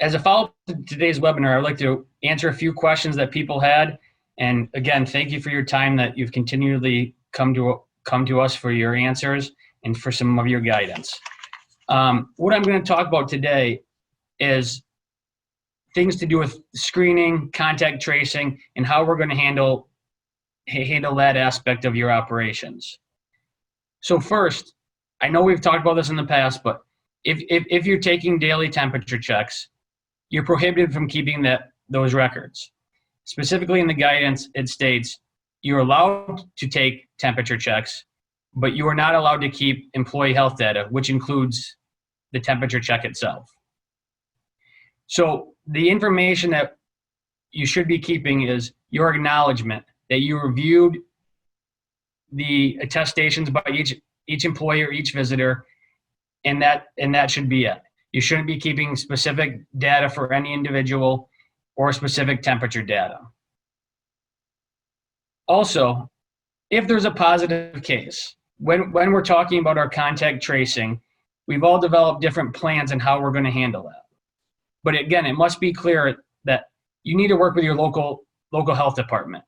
As a follow-up to today's webinar, I'd like to answer a few questions that people had. And again, thank you for your time that you've continually come to us for your answers and for some of your guidance. What I'm going to talk about today is things to do with screening, contact tracing, and how we're going to handle that aspect of your operations. So first, I know we've talked about this in the past, but if you're taking daily temperature checks, you're prohibited from keeping those records. Specifically in the guidance, it states you're allowed to take temperature checks, but you are not allowed to keep employee health data, which includes the temperature check itself. So the information that you should be keeping is your acknowledgement that you reviewed the attestations by each employee or each visitor, and that should be it. You shouldn't be keeping specific data for any individual or specific temperature data. Also, if there's a positive case, when we're talking about our contact tracing, we've all developed different plans on how we're going to handle that. But again, it must be clear that you need to work with your local health department.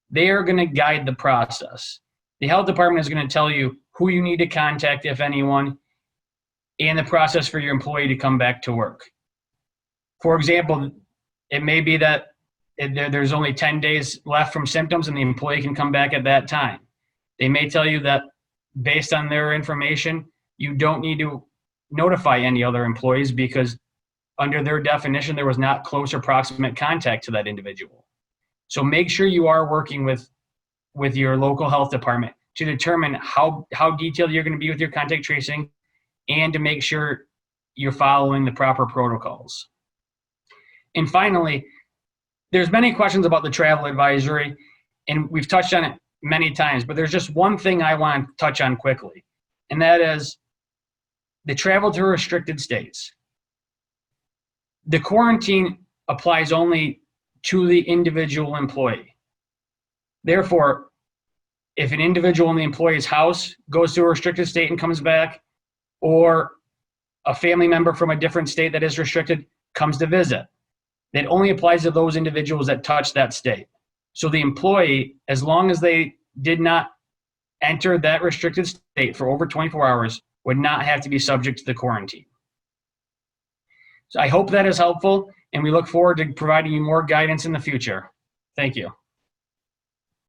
They are going to guide the process. The health department is going to tell you who you need to contact, if anyone, and the process for your employee to come back to work. For example, it may be that there's only 10 days left from symptoms and the employee can come back at that time. They may tell you that based on their information, you don't need to notify any other employees because under their definition, there was not close or proximate contact to that individual. So make sure you are working with your local health department to determine how detailed you're going to be with your contact tracing and to make sure you're following the proper protocols. And finally, there's many questions about the travel advisory, and we've touched on it many times, but there's just one thing I want to touch on quickly, and that is the travel to restricted states. The quarantine applies only to the individual employee. Therefore, if an individual in the employee's house goes to a restricted state and comes back, or a family member from a different state that is restricted comes to visit, that only applies to those individuals that touch that state. So the employee, as long as they did not enter that restricted state for over 24 hours, would not have to be subject to the quarantine. So I hope that is helpful, and we look forward to providing you more guidance in the future. Thank you.